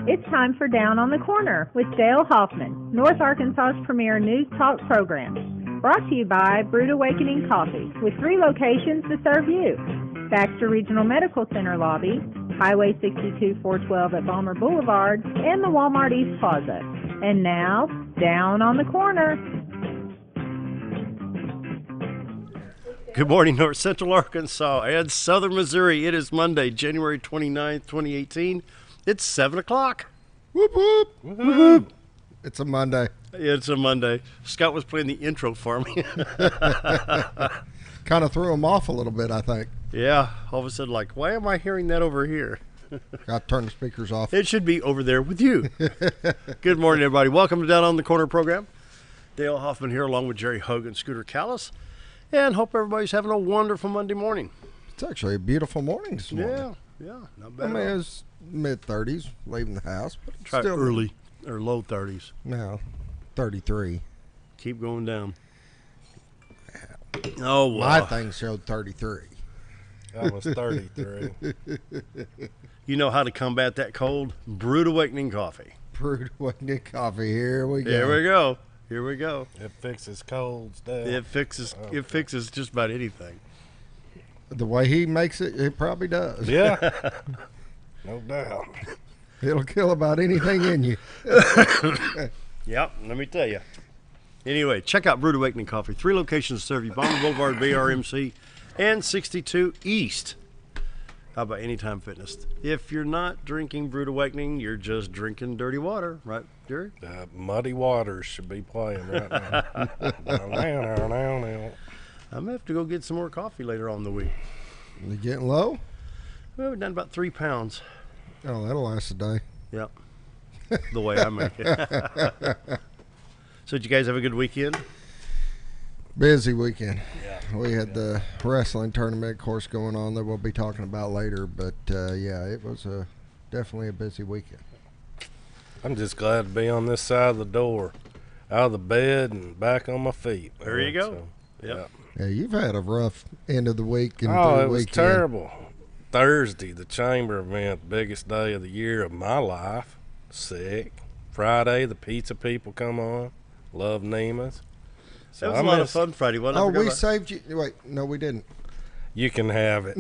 It's time for Down on the Corner with Dale Hoffman, North Arkansas's premier news talk program. Brought to you by Brewed Awakening Coffee, with 3 locations to serve you. Baxter Regional Medical Center lobby, Highway 62 412 at Balmer Boulevard, and the Walmart East Plaza. And now, Down on the Corner. Good morning, North Central Arkansas and Southern Missouri. It is Monday, January 29th, 2018. It's 7 o'clock. Whoop, whoop. Whoop. It's a Monday. It's a Monday. Scott was playing the intro for me. Kind of threw him off a little bit, I think. Yeah, all of a sudden, like, why am I hearing that over here? Got to turn the speakers off. It should be over there with you. Good morning, everybody. Welcome to Down on the Corner program. Dale Hoffman here along with Jerry Hogan, Scooter Callis, and hope everybody's having a wonderful Monday morning. It's actually a beautiful morning this morning. Yeah, not bad. I mean, it was mid-30s leaving the house, but it's try still early or low 30s. No, 33. Keep going down. Oh, wow. My thing showed 33. I was 33. You know how to combat that cold? Brewed Awakening Coffee. Brewed Awakening Coffee. Here we go. Here we go. It fixes colds, Dad. It fixes just about anything. The way he makes it, it probably does. Yeah. No doubt. It'll kill about anything in you. Yep, let me tell you. Anyway, check out Brewed Awakening Coffee. 3 locations to serve you. Balmer Boulevard, BRMC, and 62 East. How about Anytime Fitness? If you're not drinking Brewed Awakening, you're just drinking dirty water, right, Jerry? Muddy Waters should be playing right now. I'm going to have to go get some more coffee later on in the week. You getting low? Well, we've done about 3 pounds. Oh, that'll last a day. Yep. The way I make it. So did you guys have a good weekend? Busy weekend. Yeah. We had the wrestling tournament course going on that we'll be talking about later, but yeah, it was definitely a busy weekend. I'm just glad to be on this side of the door, out of the bed and back on my feet. There you go. So, Yep. Yeah, you've had a rough end of the week and Oh, through it the was weekend. terrible. Thursday, the chamber event, biggest day of the year of my life. Sick. Friday, the pizza people come on. Love Neiman's. So That was a lot of fun Friday, wasn't it? Oh, we saved you. Wait, no, we didn't. You can have it.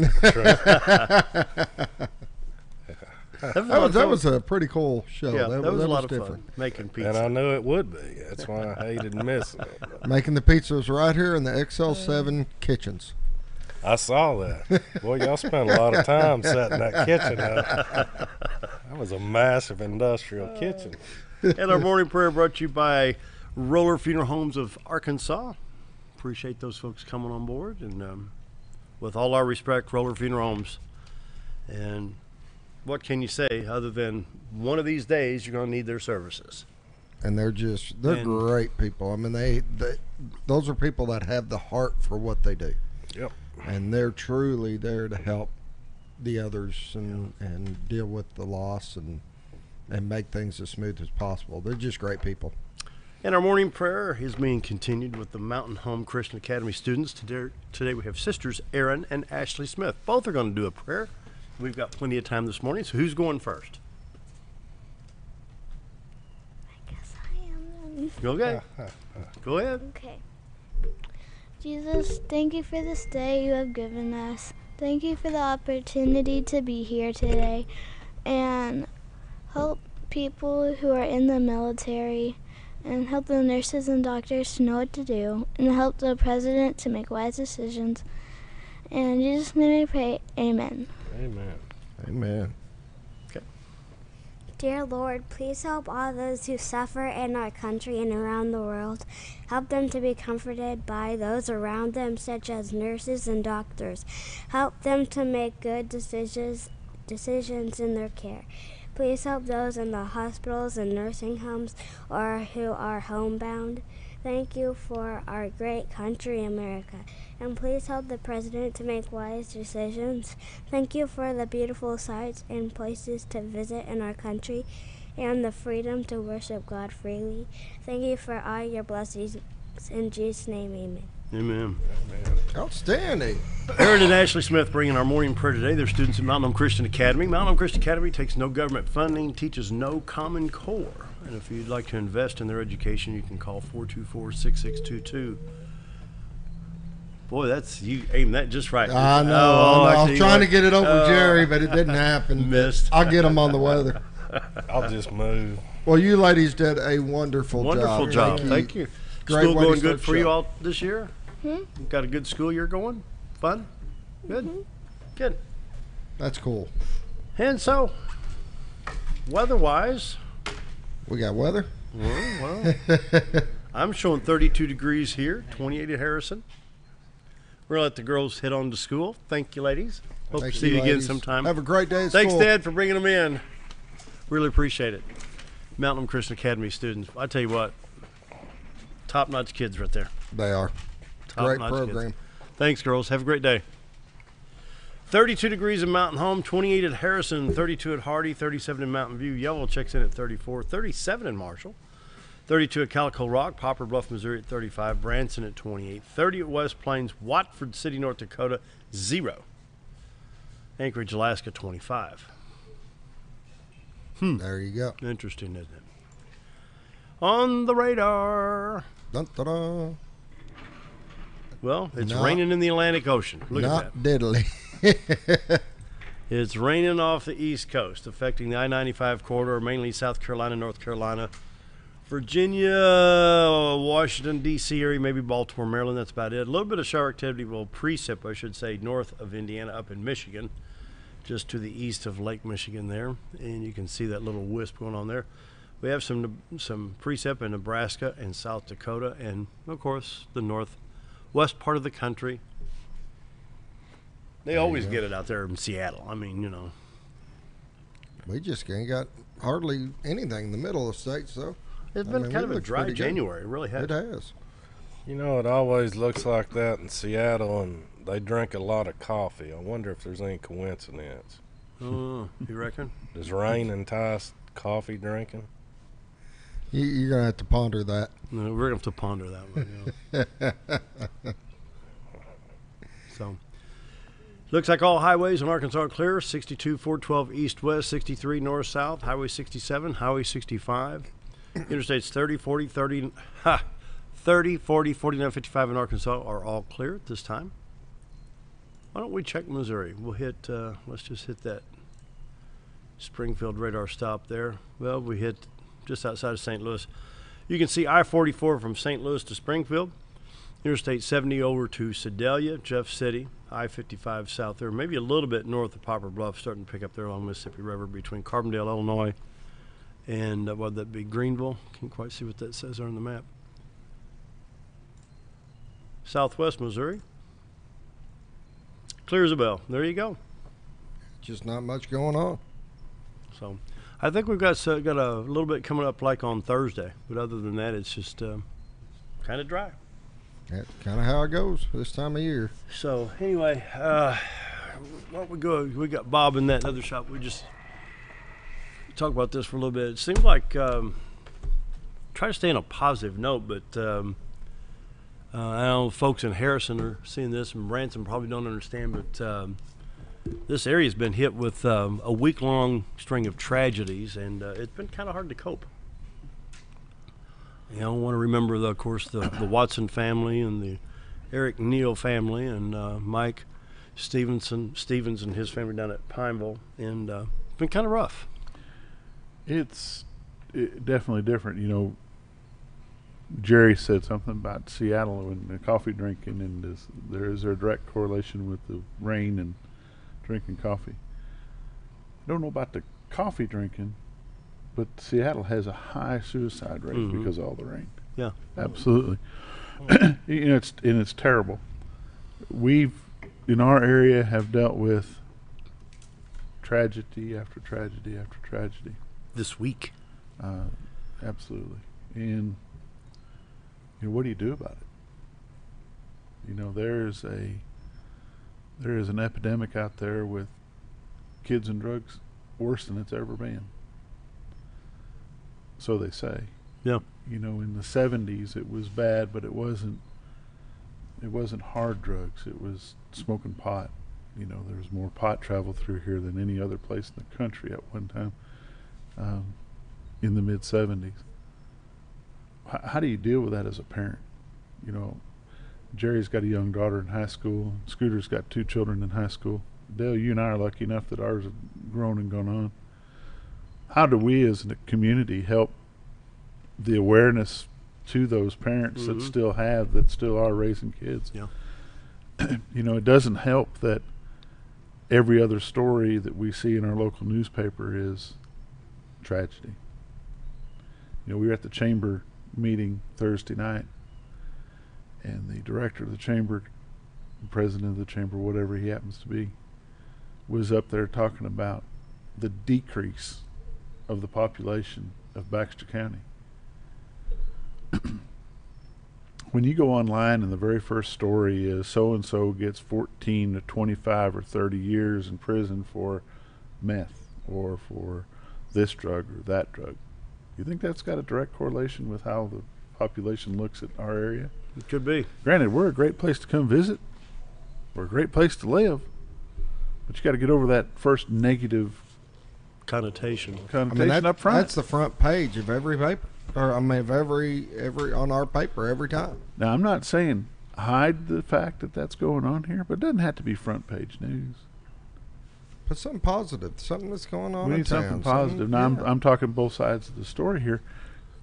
That was a pretty cool show. Yeah, that was a lot of different. fun, making pizza. And I knew it would be. That's why I hated missing it. Making the pizzas right here in the XL7 kitchens. I saw that. Boy, y'all spent a lot of time setting that kitchen up. That was a massive industrial kitchen. And our morning prayer brought to you by Roller Funeral Homes of Arkansas. Appreciate those folks coming on board. And with all our respect, Roller Funeral Homes. And what can you say other than one of these days you're going to need their services? And they're great people. I mean, they those are people that have the heart for what they do. Yep. And they're truly there to help the others and deal with the loss and make things as smooth as possible. They're just great people. And our morning prayer is being continued with the Mountain Home Christian Academy students. Today we have sisters Erin and Ashley Smith. Both are going to do a prayer. We've got plenty of time this morning, so who's going first? I guess I am. Okay. Go ahead. Okay. Jesus, thank you for this day you have given us. Thank you for the opportunity to be here today and help people who are in the military and help the nurses and doctors to know what to do and help the president to make wise decisions. And in Jesus' name I pray, amen. Amen. Amen. Dear Lord, please help all those who suffer in our country and around the world. Help them to be comforted by those around them, such as nurses and doctors. Help them to make good decisions in their care. Please help those in the hospitals and nursing homes or who are homebound. Thank you for our great country, America. And please help the president to make wise decisions. Thank you for the beautiful sights and places to visit in our country and the freedom to worship God freely. Thank you for all your blessings. In Jesus' name, amen. Amen. Outstanding. Erin and Ashley Smith bringing our morning prayer today. They're students at Mountain Home Christian Academy. Mountain Home Christian Academy takes no government funding, teaches no Common Core. And if you'd like to invest in their education, you can call 424-6622. Boy, you aimed that just right. I know. I was trying to get it over Jerry, but it didn't happen. Missed. I'll get him on the weather. I'll just move. Well, you ladies did a wonderful job. Wonderful job. Thank you. Great School way to going start good for the you show. all this year? Got a good school year going? Fun? Good? Good. That's cool. And so, weather-wise, We got weather. well, I'm showing 32 degrees here, 28 at Harrison. We're going to let the girls head on to school. Thank you, ladies. Hope Thank to see you again ladies. sometime. Have a great day at Thanks, school. Dad, for bringing them in. Really appreciate it. Mountain Christian Academy students. I tell you what, top-notch kids right there. They are. Great Top-notch program. kids. Thanks, girls. Have a great day. 32 degrees in Mountain Home, 28 at Harrison, 32 at Hardy, 37 in Mountain View. Yellow checks in at 34, 37 in Marshall, 32 at Calico Rock, Poplar Bluff, Missouri at 35, Branson at 28, 30 at West Plains, Watford City, North Dakota, 0. Anchorage, Alaska, 25. There you go. Interesting, isn't it? On the radar. Dun, dun, dun. Well, it's Not- raining in the Atlantic Ocean. Look at that. Not diddly. It's raining off the East Coast, affecting the I-95 corridor, mainly South Carolina, North Carolina, Virginia, Washington, D.C. area, maybe Baltimore, Maryland. That's about it. A little bit of shower activity, well, precip, I should say, north of Indiana, up in Michigan, just to the east of Lake Michigan there. And you can see that little wisp going on there. We have some precip in Nebraska and South Dakota, and, of course, the northwest part of the country. They always get it out there in Seattle. I mean, you know. We just ain't got hardly anything in the middle of the states, though. It's been kind of a looks dry pretty good. January. It really has. It has. You know, it always looks like that in Seattle, and they drink a lot of coffee. I wonder if there's any coincidence. You reckon? Does rain entice coffee drinking? You're going to have to ponder that. No, we're going to have to ponder that one. So, looks like all highways in Arkansas are clear. 62, 412 east-west, 63 north-south, Highway 67, Highway 65. Interstates 30, 40, 49, 55 in Arkansas are all clear at this time. Why don't we check Missouri? We'll hit, let's just hit that Springfield radar stop there. Well, we hit just outside of St. Louis. You can see I-44 from St. Louis to Springfield. Interstate 70 over to Sedalia, Jeff City, I-55 south there, maybe a little bit north of Poplar Bluff, starting to pick up there along Mississippi River between Carbondale, Illinois, and what would that be, Greenville? Can't quite see what that says there on the map. Southwest Missouri. Clear as a bell. There you go. Just not much going on. So I think we've got a little bit coming up like on Thursday, but other than that, it's just kind of dry. That's kind of how it goes this time of year. So anyway, we got Bob in that other shop. We just talk about this for a little bit. It seems like try to stay on a positive note, but I know folks in Harrison are seeing this, and Branson probably don't understand, but this area has been hit with a week-long string of tragedies, and it's been kind of hard to cope. You know, I want to remember, of course, the Watson family and the Eric Neal family and Mike Stevens and his family down at Pineville, and it's been kind of rough. It's definitely different. You know, Jerry said something about Seattle and the coffee drinking, and there is a direct correlation with the rain and drinking coffee. I don't know about the coffee drinking, but Seattle has a high suicide rate because of all the rain. Yeah, absolutely. You know, it's terrible. We've in our area have dealt with tragedy after tragedy after tragedy. This week. Absolutely. And you know, what do you do about it? You know, there is an epidemic out there with kids and drugs worse than it's ever been. So they say. Yeah. You know, in the 70s it was bad, but it wasn't it wasn't hard drugs. It was smoking pot. You know, there was more pot traveled through here than any other place in the country at one time, in the mid 70s. How do you deal with that as a parent? You know, Jerry's got a young daughter in high school. Scooter's got 2 children in high school. Dale, you and I are lucky enough that ours have grown and gone on. How do we as a community help the awareness to those parents that still are raising kids? Yeah. You know, it doesn't help that every other story that we see in our local newspaper is tragedy. You know, we were at the chamber meeting Thursday night, and the director of the chamber, the president of the chamber, whatever he happens to be, was up there talking about the decrease of the population of Baxter County. When you go online and the very first story is so-and-so gets 14 to 25 or 30 years in prison for meth or for this drug or that drug, you think that's got a direct correlation with how the population looks at our area? It could be. Granted, we're a great place to come visit. We're a great place to live. But you got to get over that first negative Connotation. up front. That's the front page of every paper. Or, I mean, of every on our paper every time. Now, I'm not saying hide the fact that that's going on here, but it doesn't have to be front page news. Put something positive, something that's going on We in need town. something positive. Now, Yeah. I'm talking both sides of the story here.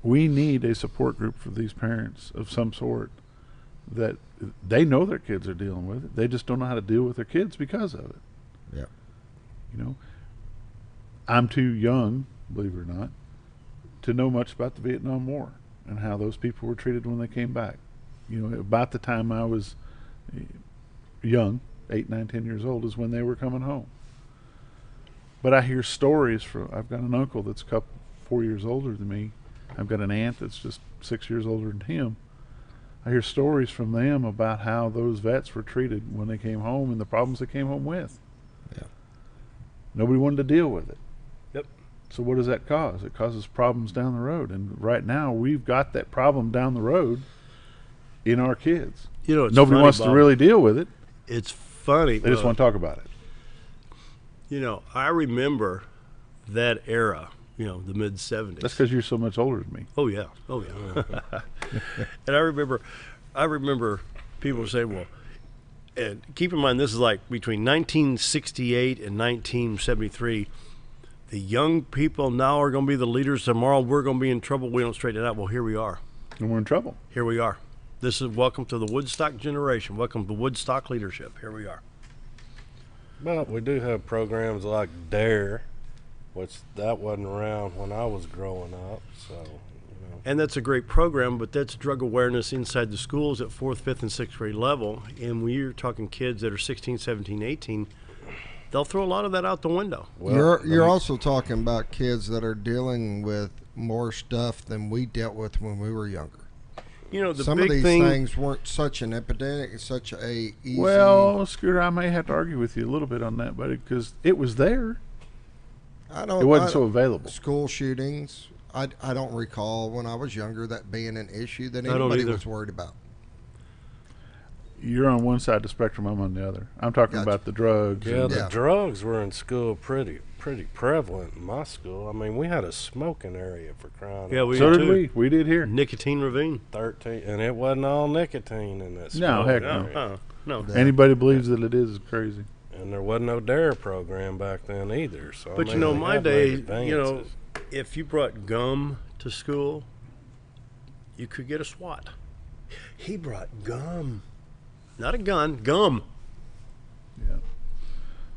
We need a support group for these parents of some sort that they know their kids are dealing with it. They just don't know how to deal with their kids because of it. Yeah. You know, I'm too young, believe it or not, to know much about the Vietnam War and how those people were treated when they came back. You know, about the time I was young, 8, 9, 10 years old, is when they were coming home. But I hear stories I've got an uncle that's 4 years older than me. I've got an aunt that's just 6 years older than him. I hear stories from them about how those vets were treated when they came home and the problems they came home with. Yeah. Nobody wanted to deal with it. Yep. So what does that cause? It causes problems down the road. And right now we've got that problem down the road in our kids. You know, it's Nobody funny, wants to Bob. really deal with it. It's funny. They just want to talk about it. You know, I remember that era, you know, the mid 70s. That's because you're so much older than me. Oh yeah. And I remember people saying, well, and keep in mind this is like between 1968 and 1973. The young people now are going to be the leaders tomorrow. We're going to be in trouble. We don't straighten it out. Well, here we are. And we're in trouble. Here we are. This is welcome to the Woodstock generation. Welcome to Woodstock leadership. Here we are. Well, we do have programs like DARE, which that wasn't around when I was growing up. So, you know. And that's a great program, but that's drug awareness inside the schools at 4th, 5th, and 6th grade level. And when you're talking kids that are 16, 17, 18, they'll throw a lot of that out the window. Well, you're also talking about kids that are dealing with more stuff than we dealt with when we were younger. You know, the Some big of these thing, things weren't such an epidemic, such a easy. Well, Scooter, I may have to argue with you a little bit on that, buddy, because it was there. It wasn't so available. School shootings. I don't recall when I was younger that being an issue that I don't anybody either. was worried about. You're on one side of the spectrum, I'm on the other. I'm talking Gotcha. about the drugs. Yeah, and- the drugs were in school pretty prevalent in my school. I mean, we had a smoking area for crying. Yeah, out we So did did too. we. We did here. Nicotine ravine. 13, and it wasn't all nicotine in that. No, smoke heck area. no. No. Anybody believes that it is crazy. And there wasn't no DARE program back then either. So But I you mean, know, they my have day, made you know, advances. if you brought gum to school, you could get a SWAT. He brought gum. Not a gun, gum. Yeah.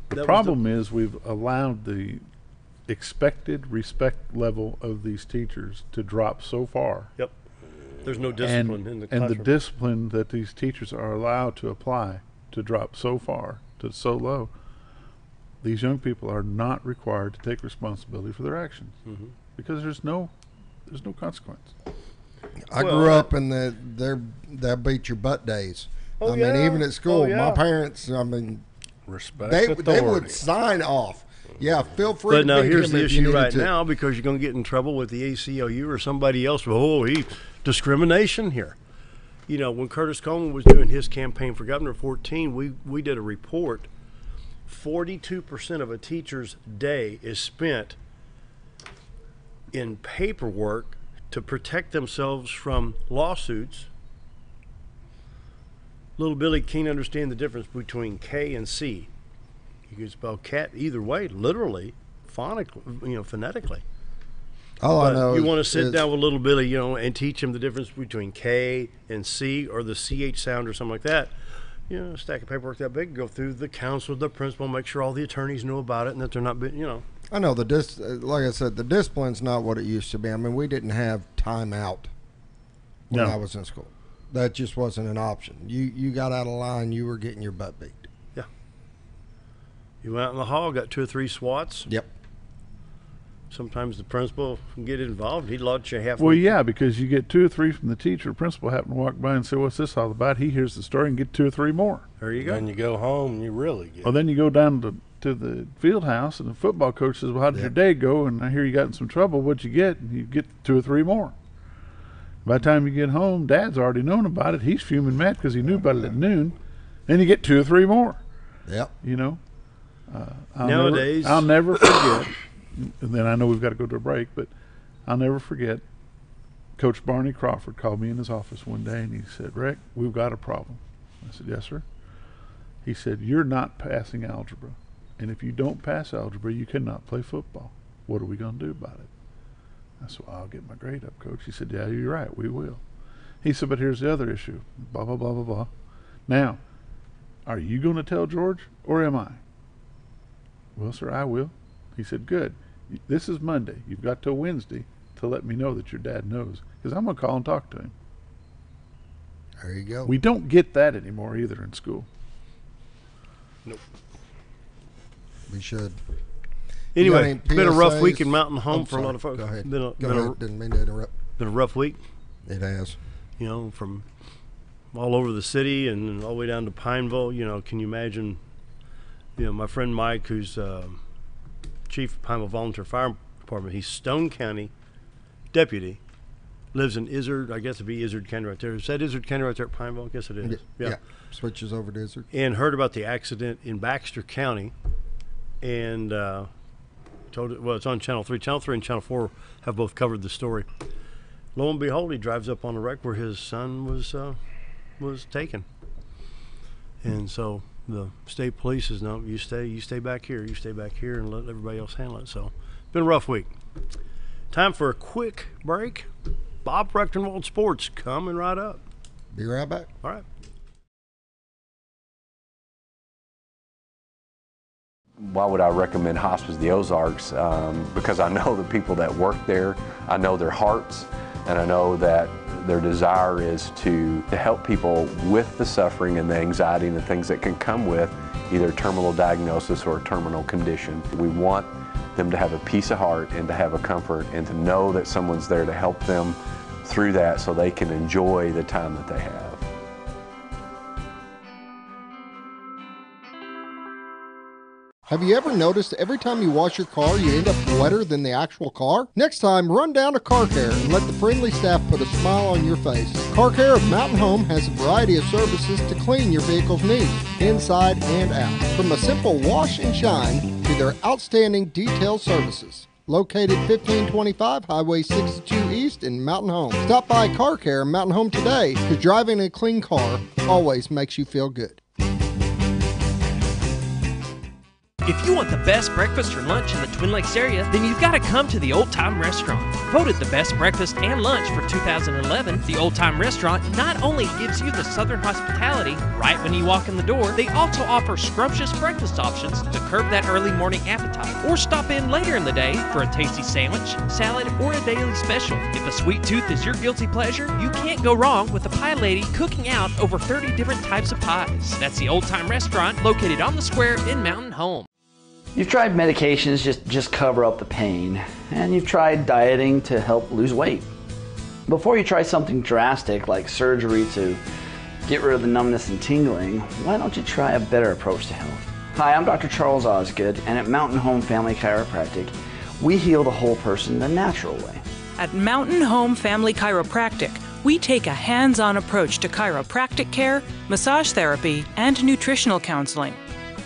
That The was problem is we've allowed the expected respect level of these teachers to drop so far. Yep. There's no discipline in the And classroom. the discipline that these teachers are allowed to apply to drop so far, to so low. These young people are not required to take responsibility for their actions because there's no consequence. I Well, grew up in they'll beat your butt days. Oh, I mean, yeah. even at school, Oh, yeah. my parents, I mean, Respect they authority. would sign off. Yeah, feel free But to now beat here's him the if you issue needed right to. now, because you're going to get in trouble with the ACLU or somebody else. Oh, he discrimination here. you know, when Curtis Coleman was doing his campaign for governor 14, we did a report. 42% of a teacher's day is spent in paperwork to protect themselves from lawsuits. Little Billy can't understand the difference between K and C. You can spell cat either way, literally, phonetically. All I But know you is, want to sit down with little Billy, you know, and teach him the difference between K and C, or the CH sound or something like that. You know, a stack of paperwork that big, go through the council, the principal, make sure all the attorneys know about it and that they're not, you know. I know like I said, the discipline's not what it used to be. I mean, we didn't have time out when I was in school. That just wasn't an option. You got out of line, you were getting your butt beat. Yeah. You went out in the hall, got 2 or 3 swats. Yep. Sometimes the principal can get involved. He'd launch you half. Well, yeah, because you get 2 or 3 from the teacher. The principal happen to walk by and say, "What's this all about?" He hears the story and get 2 or 3 more. There you go. Then you go home and you really get. Well, then you go down to the field house and the football coach says, "Well, how did your day go?" And I hear you got in some trouble. What'd you get? And you get 2 or 3 more. By the time you get home, Dad's already known about it. He's fuming mad because he knew about it at noon. Then you get 2 or 3 more. Yep. You know. Nowadays, I'll never forget. And then I know we've got to go to a break, but I'll never forget. Coach Barney Crawford called me in his office one day and he said, "Rick, we've got a problem." I said, "Yes, sir." He said, "You're not passing algebra. And if you don't pass algebra, you cannot play football. What are we going to do about it?" I said, "Well, I'll get my grade up, Coach." He said, "Yeah, you're right. We will." He said, "But here's the other issue. Blah, blah, blah, blah, blah. Now, are you going to tell George or am I?" "Well, sir, I will." He said, "Good. This is Monday. You've got till Wednesday to let me know that your dad knows, because I'm going to call and talk to him." There you go. We don't get that anymore either in school. Nope. We should. Anyway, any it's been a rough PSAs? week in Mountain Home I'm for a lot sorry. of folks. Go ahead. Been Go ahead. Didn't mean to interrupt. Been a rough week, It has. you know, from all over the city and all the way down to Pineville. You know, can you imagine, you know, my friend Mike, who's chief of Pineville Volunteer Fire Department, he's Stone County deputy, lives in Izzard. I guess it'd be Izzard County right there. Is that Izzard County right there at Pineville? I guess it is. Yeah. Switches over to Izzard. And heard about the accident in Baxter County, and told it. Well, it's on Channel 3. Channel 3 and Channel 4 have both covered the story. Lo and behold, he drives up on a wreck where his son was taken, and so the state police is, "No, you stay back here, and let everybody else handle it." So, it's been a rough week. Time for a quick break. Bob Recktenwald Sports coming right up. Be right back. All right. Why would I recommend Hospice of the Ozarks? Because I know the people that work there, I know their hearts, and I know that their desire is to help people with the suffering and the anxiety and the things that can come with either terminal diagnosis or a terminal condition. We want them to have a peace of heart and to have a comfort and to know that someone's there to help them through that so they can enjoy the time that they have. Have you ever noticed every time you wash your car, you end up wetter than the actual car? Next time, run down to Car Care and let the friendly staff put a smile on your face. Car Care of Mountain Home has a variety of services to clean your vehicle's needs, inside and out. From a simple wash and shine to their outstanding detail services. Located 1525 Highway 62 East in Mountain Home. Stop by Car Care in Mountain Home today, because driving a clean car always makes you feel good. If you want the best breakfast or lunch in the Twin Lakes area, then you've got to come to the Old Time Restaurant. Voted the best breakfast and lunch for 2011, the Old Time Restaurant not only gives you the Southern hospitality right when you walk in the door, they also offer scrumptious breakfast options to curb that early morning appetite. Or stop in later in the day for a tasty sandwich, salad, or a daily special. If a sweet tooth is your guilty pleasure, you can't go wrong with the Pie Lady cooking out over 30 different types of pies. That's the Old Time Restaurant located on the square in Mountain Home. You've tried medications just cover up the pain, and you've tried dieting to help lose weight. Before you try something drastic like surgery to get rid of the numbness and tingling, why don't you try a better approach to health? Hi, I'm Dr. Charles Osgood, and at Mountain Home Family Chiropractic, we heal the whole person the natural way. At Mountain Home Family Chiropractic, we take a hands-on approach to chiropractic care, massage therapy, and nutritional counseling.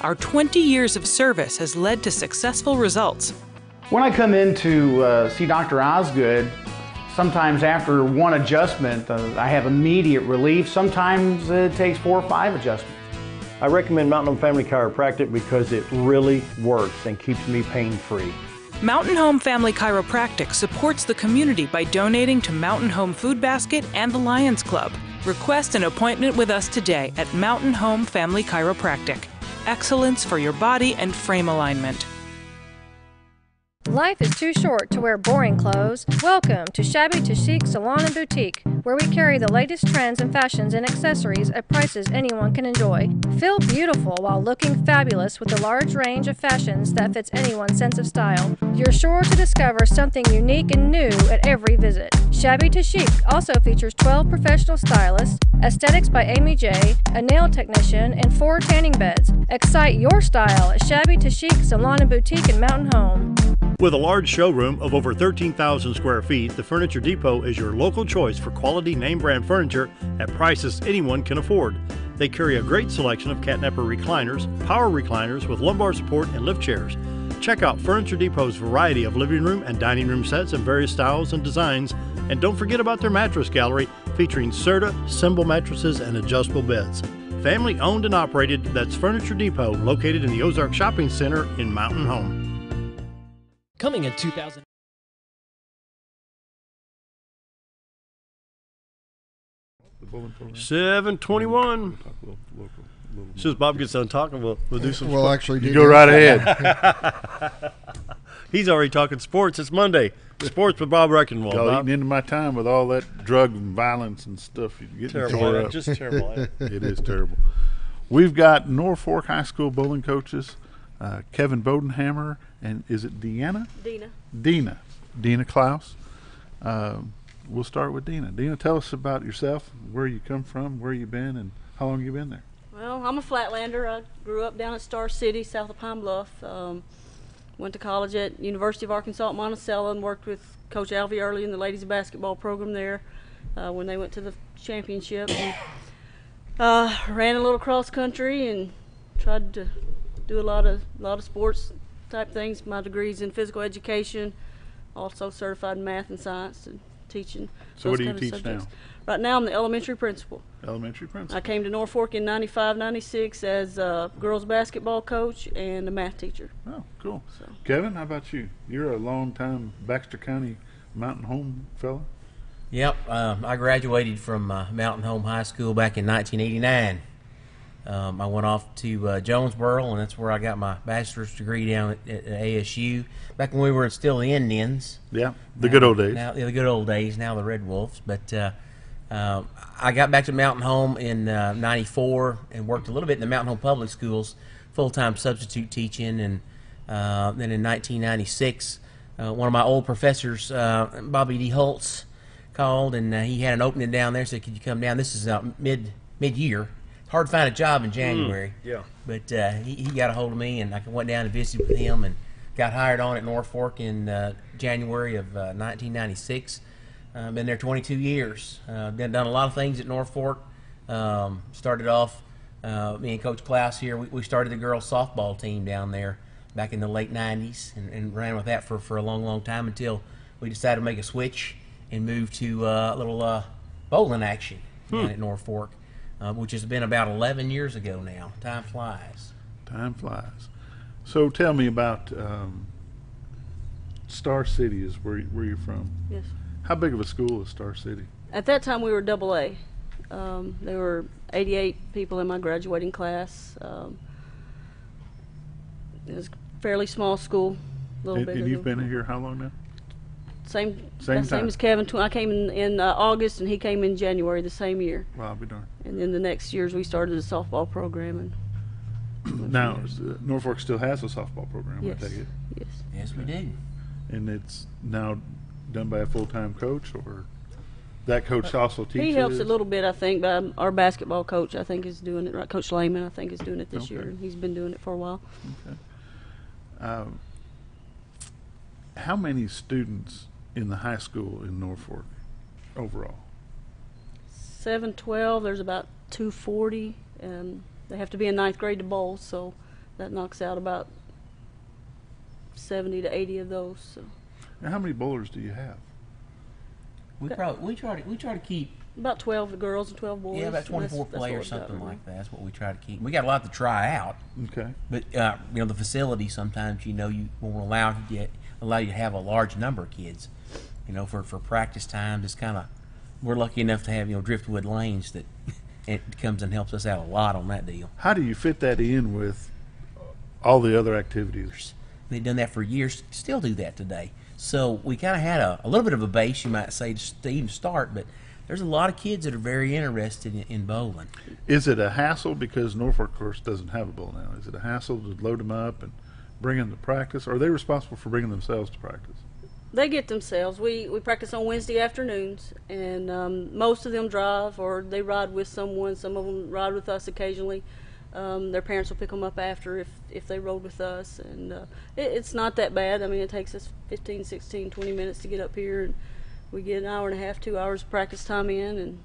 Our 20 years of service has led to successful results. When I come in to see Dr. Osgood, sometimes after one adjustment, I have immediate relief. Sometimes it takes 4 or 5 adjustments. I recommend Mountain Home Family Chiropractic because it really works and keeps me pain-free. Mountain Home Family Chiropractic supports the community by donating to Mountain Home Food Basket and the Lions Club. Request an appointment with us today at Mountain Home Family Chiropractic. Excellence for your body and frame alignment. Life is too short to wear boring clothes. Welcome to Shabby to Chic Salon and Boutique, where we carry the latest trends and fashions and accessories at prices anyone can enjoy. Feel beautiful while looking fabulous with a large range of fashions that fits anyone's sense of style. You're sure to discover something unique and new at every visit. Shabby to Chic also features 12 professional stylists, aesthetics by Amy J, a nail technician, and 4 tanning beds. Excite your style at Shabby to Chic Salon and Boutique in Mountain Home. With a large showroom of over 13,000 square feet, the Furniture Depot is your local choice for quality name brand furniture at prices anyone can afford. They carry a great selection of catnapper recliners, power recliners with lumbar support, and lift chairs. Check out Furniture Depot's variety of living room and dining room sets in various styles and designs. And don't forget about their mattress gallery featuring Serta, Symbol mattresses, and adjustable beds. Family owned and operated, that's Furniture Depot, located in the Ozark Shopping Center in Mountain Home. Coming in 2000. $7.21. As soon as Bob gets done talking, we'll do some. Well, sports. actually, You go right ahead. He's already talking sports. It's Monday. Sports with Bob Recktenwald. Y'all Bob. eating into my time with all that drug and violence and stuff. You're getting Terrible. tore up. Just terrible. It is terrible. We've got Norfork High School bowling coaches, Kevin Bodenhamer, and is it Deanna? Deanna Klaus. We'll start with Deanna. Deanna, tell us about yourself, where you come from, where you been, and how long you been there. Well, I'm a Flatlander. I grew up down at Star City, south of Pine Bluff. Went to college at University of Arkansas at Monticello and worked with Coach Alvy early in the ladies basketball program there when they went to the championship. And, ran a little cross country and tried to do a lot of sports type things. My degree's in physical education, also certified in math and science and teaching. So what do you teach now? Right now I'm the elementary principal. Elementary principal. I came to Norfork in 95, 96 as a girls basketball coach and a math teacher. Oh, cool. So. Kevin, how about you? You're a long-time Baxter County Mountain Home fella. Yep, I graduated from Mountain Home High School back in 1989. I went off to Jonesboro, and that's where I got my bachelor's degree down at ASU. Back when we were still the Indians. Yeah, the good old days. Now, the good old days, now the Red Wolves. But I got back to Mountain Home in 94 and worked a little bit in the Mountain Home Public Schools, full-time substitute teaching. And then in 1996, one of my old professors, Bobby D. Holtz, called, and he had an opening down there, said, could you come down? This is mid-year. Hard to find a job in January. Yeah. But he got a hold of me, and I went down and visited with him and got hired on at Norfork in January of 1996. Been there 22 years. Done a lot of things at Norfork. Started off, me and Coach Klaus here, we started the girls softball team down there back in the late 90s and ran with that for a long, long time until we decided to make a switch and move to a little bowling action down at Norfork. Which has been about 11 years ago now. Time flies. Time flies. So tell me about Star City is where you're from. Yes. How big of a school is Star City? At that time we were AA. There were 88 people in my graduating class. It was a fairly small school. And you've been here how long now? Same time as Kevin. I came in August, and he came in January the same year. Well, I'll be darned. And then the next years we started a softball program. And now, Norfork still has a softball program, yes. I take it? Yes. Yes, we do. And it's now done by a full-time coach, or that coach also teaches? He helps a little bit, I think, but our basketball coach, I think, is doing it. Right, Coach Lehman, I think, is doing it this year. And he's been doing it for a while. Okay. How many students in the high school in Norfork overall? 7-12, there's about 240, and they have to be in 9th grade to bowl, so that knocks out about 70 to 80 of those. So. Now, how many bowlers do you have? We try to keep about 12 girls and 12 boys. Yeah, about 24 players, something like that. That's what we try to keep. We got a lot to try out. Okay. But you know, the facility sometimes you won't allow you to have a large number of kids. You know, for practice times, it's kind of, we're lucky enough to have Driftwood Lanes that it comes and helps us out a lot on that deal. How do you fit that in with all the other activities? They've done that for years, still do that today. So we kind of had a little bit of a base, you might say, to even start, but there's a lot of kids that are very interested in bowling. Is it a hassle, because Norfork, of course, doesn't have a bowl now? Is it a hassle to load them up and bring them to practice? Or are they responsible for bringing themselves to practice? They get themselves. We practice on Wednesday afternoons, and most of them drive or they ride with someone. Some of them ride with us occasionally. Their parents will pick them up after if they rode with us, and it's not that bad. I mean, it takes us 15, 16, 20 minutes to get up here, and we get an hour and a half, 2 hours of practice time in.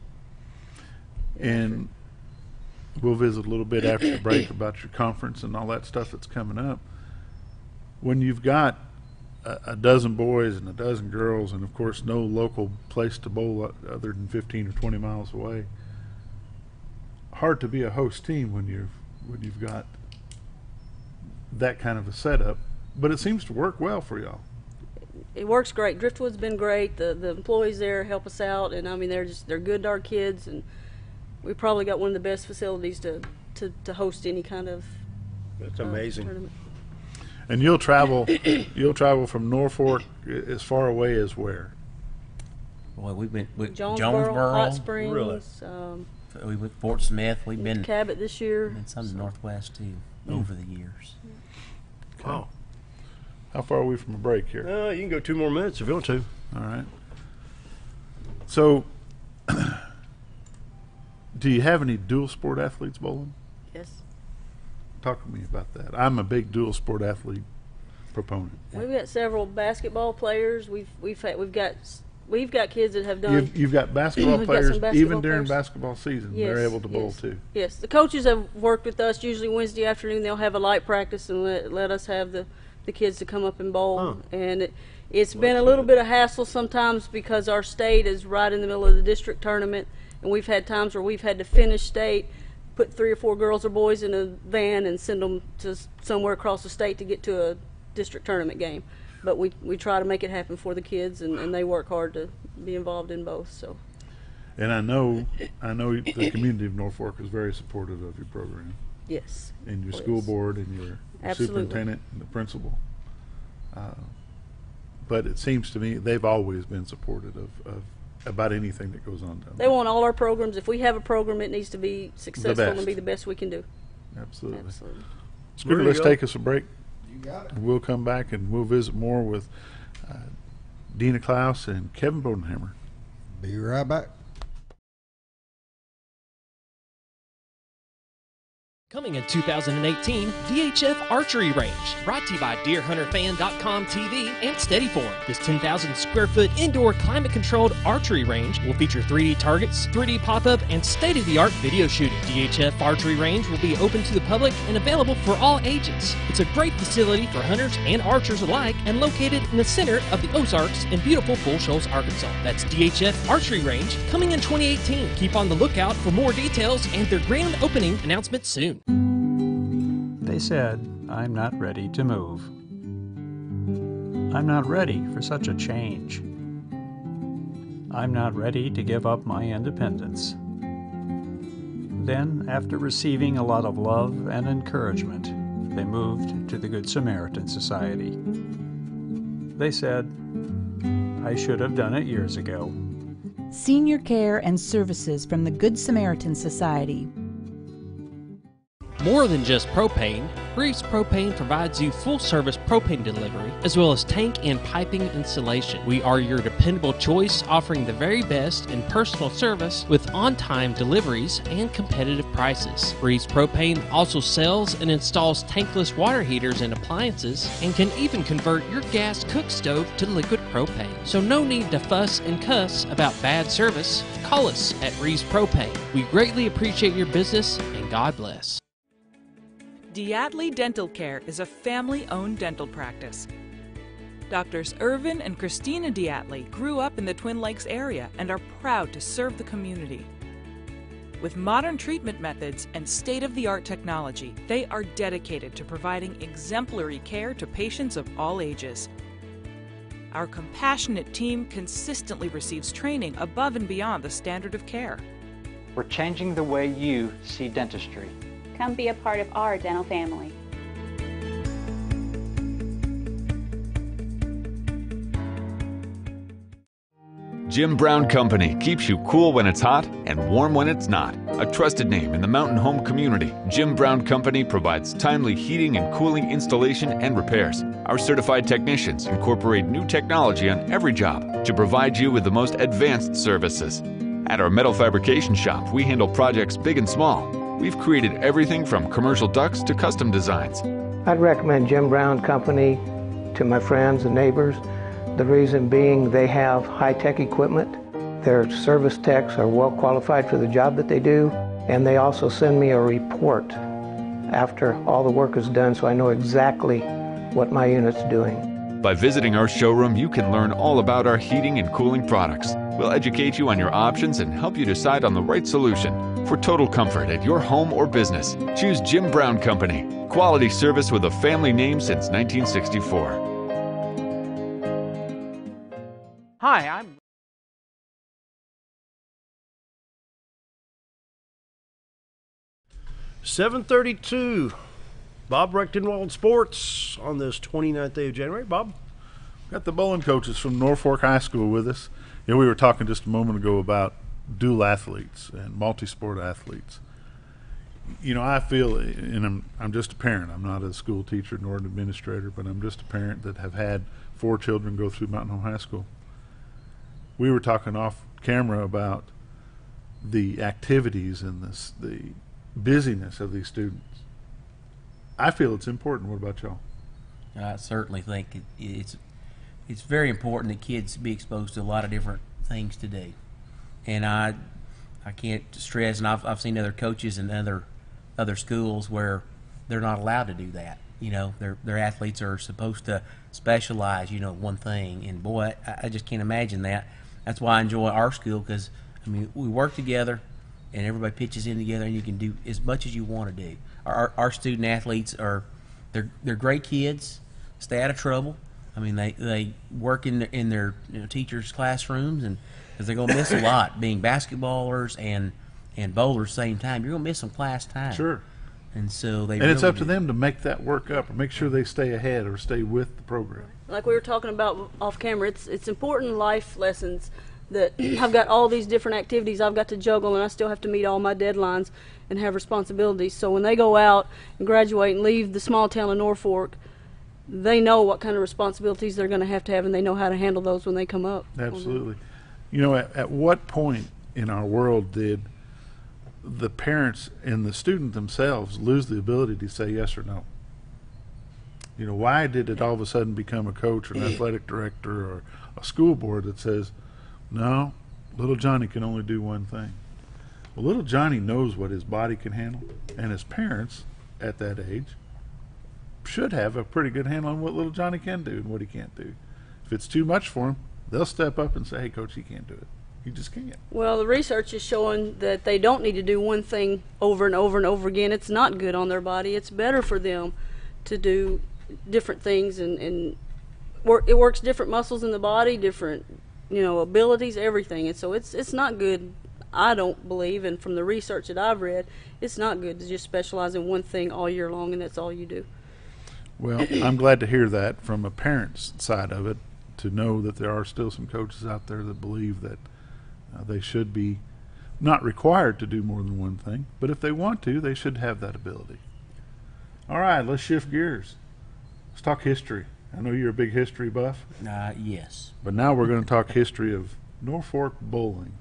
And we'll visit a little bit after the break about your conference and all that stuff that's coming up. When you've got a dozen boys and a dozen girls, and of course no local place to bowl other than 15 or 20 miles away, hard to be a host team when you've got that kind of a setup, but it seems to work well for y'all. It works great. Driftwood's been great. The employees there help us out, and I mean they're good to our kids, and we probably got one of the best facilities to host any kind of That's amazing. tournament. And you'll travel from Norfork as far away as where? Well, we've been Jonesboro, Hot Springs. Really? We went Fort Smith. We've been Cabot this year. And some to Northwest too over the years. Okay. Wow. How far are we from a break here? You can go 2 more minutes if you want to. All right. So, do you have any dual sport athletes bowling? Yes. Talk to me about that. I'm a big dual sport athlete proponent. We've got several basketball players. We've got kids that have done. You've got basketball We've got players some basketball even during players. basketball season. Yes, They're able to bowl yes. too. Yes, the coaches have worked with us. Usually Wednesday afternoon they'll have a light practice and let us have the kids to come up and bowl. And it's been a little bit of hassle sometimes because our state is right in the middle of the district tournament, and we've had times where we've had to finish state, put 3 or 4 girls or boys in a van and send them to somewhere across the state to get to a district tournament game. But we try to make it happen for the kids, and they work hard to be involved in both. So. And I know the community of Norfork is very supportive of your program. Yes. And your school board and your superintendent and the principal. But it seems to me they've always been supportive of about anything that goes on down there. They want all our programs. If we have a program, it needs to be successful and be the best we can do. Absolutely. Absolutely. Scooter, let's take us a break. You got it. We'll come back and we'll visit more with Deanna, Klaus, and Kevin Bodenhamer. Be right back. Coming in 2018, VHF Archery Range, brought to you by DeerHunterFan.com TV and Steadyform. This 10,000 square foot indoor climate-controlled archery range will feature 3D targets, 3D pop-up, and state-of-the-art video shooting. DHF Archery Range will be open to the public and available for all ages. It's a great facility for hunters and archers alike and located in the center of the Ozarks in beautiful Bull Shoals, Arkansas. That's DHF Archery Range, coming in 2018. Keep on the lookout for more details and their grand opening announcement soon. They said, I'm not ready to move. I'm not ready for such a change. I'm not ready to give up my independence. Then, after receiving a lot of love and encouragement, they moved to the Good Samaritan Society. They said, I should have done it years ago. Senior care and services from the Good Samaritan Society. More than just propane, Reeves Propane provides you full-service propane delivery as well as tank and piping installation. We are your dependable choice, offering the very best in personal service with on-time deliveries and competitive prices. Reeves Propane also sells and installs tankless water heaters and appliances and can even convert your gas cook stove to liquid propane. So no need to fuss and cuss about bad service. Call us at Reeves Propane. We greatly appreciate your business and God bless. Diatley Dental Care is a family-owned dental practice. Doctors Irvin and Christina Diatley grew up in the Twin Lakes area and are proud to serve the community. With modern treatment methods and state-of-the-art technology, they are dedicated to providing exemplary care to patients of all ages. Our compassionate team consistently receives training above and beyond the standard of care. We're changing the way you see dentistry. Come be a part of our dental family. Jim Brown Company keeps you cool when it's hot and warm when it's not. A trusted name in the mountain home community, Jim Brown Company provides timely heating and cooling installation and repairs. Our certified technicians incorporate new technology on every job to provide you with the most advanced services. At our metal fabrication shop, we handle projects big and small. We've created everything from commercial ducts to custom designs. I'd recommend Jim Brown Company to my friends and neighbors. The reason being they have high-tech equipment. Their service techs are well qualified for the job that they do, and they also send me a report after all the work is done so I know exactly what my unit's doing. By visiting our showroom, you can learn all about our heating and cooling products. We'll educate you on your options and help you decide on the right solution. For total comfort at your home or business, choose Jim Brown Company. Quality service with a family name since 1964. Hi, I'm 7:32. Bob Recktenwald Sports on this 29th day of January. Bob? Got the bowling coaches from Norfork High School with us. You know, we were talking just a moment ago about dual athletes and multi-sport athletes. You know, I feel, and I'm just a parent. I'm not a school teacher nor an administrator, but I'm just a parent that have had 4 children go through Mountain Home High School. We were talking off camera about the activities and the busyness of these students. I feel it's important. What about y'all? I certainly think it's very important that kids be exposed to a lot of different things to do. And I can't stress, and I've seen other coaches in other schools where they're not allowed to do that. You know, their athletes are supposed to specialize, you know, one thing. And boy, I just can't imagine that. That's why I enjoy our school, because I mean, we work together and everybody pitches in together, and you can do as much as you want to do. Our student athletes they're great kids, stay out of trouble. I mean, they work in their teachers' classrooms, and because they're gonna miss a lot being basketballers and bowlers at the same time. You're gonna miss some class time. Sure. And so it's up to them to make that work up, or make sure they stay ahead or stay with the program. Like we were talking about off camera, it's important life lessons that I've got all these different activities I've got to juggle, and I still have to meet all my deadlines and have responsibilities. So when they go out and graduate and leave the small town of Norfork, they know what kind of responsibilities they're going to have, and they know how to handle those when they come up. Absolutely. You know, at what point in our world did the parents and the student themselves lose the ability to say yes or no? You know, why did it all of a sudden become a coach or an athletic director or a school board that says, no, little Johnny can only do one thing? Well, little Johnny knows what his body can handle, and his parents at that age should have a pretty good handle on what little Johnny can do and what he can't do. If it's too much for him, they'll step up and say, hey, coach, he can't do it. He just can't. Well, the research is showing that they don't need to do one thing over and over and over again. It's not good on their body. It's better for them to do different things, and it works different muscles in the body, different, abilities, everything. And so it's not good, I don't believe, and from the research that I've read, it's not good to just specialize in one thing all year long and that's all you do. Well, I'm glad to hear that from a parent's side of it, to know that there are still some coaches out there that believe that they should be not required to do more than one thing, but if they want to, they should have that ability. All right, let's shift gears. Let's talk history. I know you're a big history buff. Yes. But now we're going to talk history of Norfork bowling.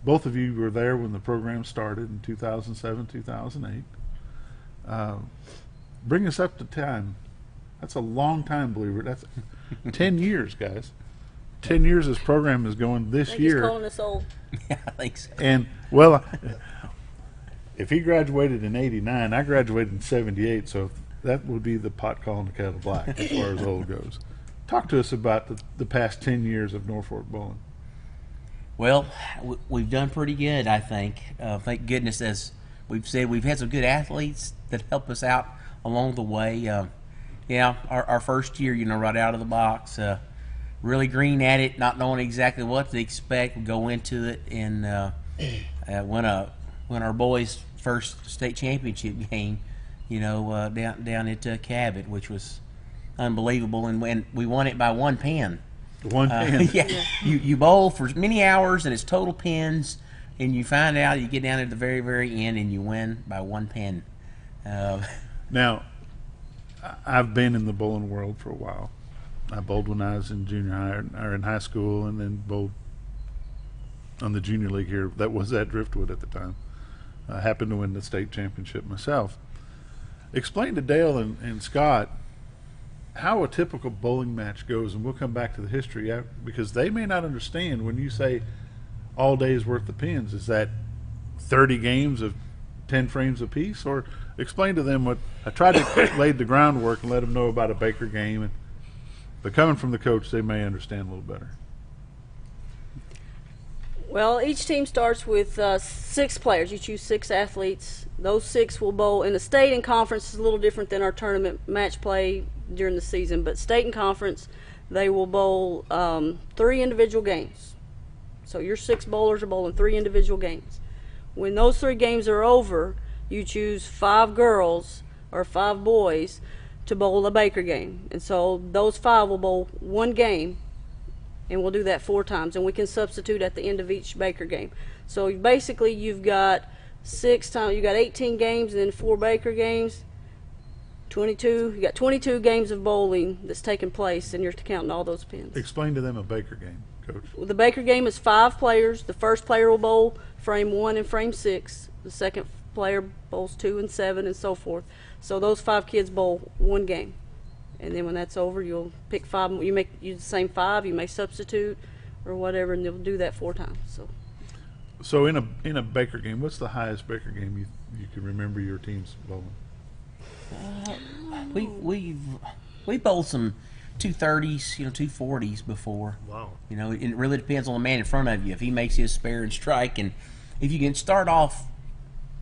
Both of you were there when the program started in 2007, 2008. Bring us up to time. That's a long time, believe it. That's 10 years, guys. 10 years this program is going this year. He's calling us old. Yeah, I think so. And, well, if he graduated in 89, I graduated in 78, so that would be the pot calling the kettle black as far as old goes. Talk to us about the past 10 years of Norfork bowling. Well, we've done pretty good, I think. Thank goodness, as we've said, we've had some good athletes that help us out along the way. Our first year, right out of the box, really green at it, not knowing exactly what to expect. We go into it and win our boys' first state championship game, down at Cabot, which was unbelievable, and when we won it by one pin. One pin. Yeah. You bowl for many hours and it's total pins, and you find out you get down at the very, very end and you win by one pin. Now, I've been in the bowling world for a while. I bowled when I was in junior high or in high school, and then bowled on the junior league here. That was at Driftwood at the time. I happened to win the state championship myself. Explain to Dale and Scott how a typical bowling match goes, and we'll come back to the history because they may not understand when you say all day's worth of pins. Is that 30 games of 10 frames apiece? Or explain to them what I tried to lay the groundwork and let them know about a Baker game, but coming from the coach, they may understand a little better. Well, each team starts with 6 players. You choose 6 athletes. Those 6 will bowl in the state and conference. Is a little different than our tournament match play during the season, but state and conference, they will bowl 3 individual games. So your 6 bowlers are bowling 3 individual games. When those 3 games are over, you choose 5 girls or 5 boys to bowl a Baker game, and so those 5 will bowl 1 game, and we'll do that 4 times, and we can substitute at the end of each Baker game. So basically you've got 6 times, you got 18 games and then 4 Baker games, 22. You got 22 games of bowling that's taking place, and you're counting all those pins. Explain to them a Baker game, Coach. Well, the Baker game is 5 players. The first player will bowl frame 1 and frame 6. The second player bowls 2 and 7, and so forth. So those 5 kids bowl 1 game, and then when that's over, you'll pick 5. You make use the same 5. You may substitute or whatever, and they'll do that 4 times. So in a Baker game, what's the highest Baker game you can remember your team's bowling? We bowled some 230s, 240s before. Wow. It really depends on the man in front of you. If he makes his spare and strike, and if you can start off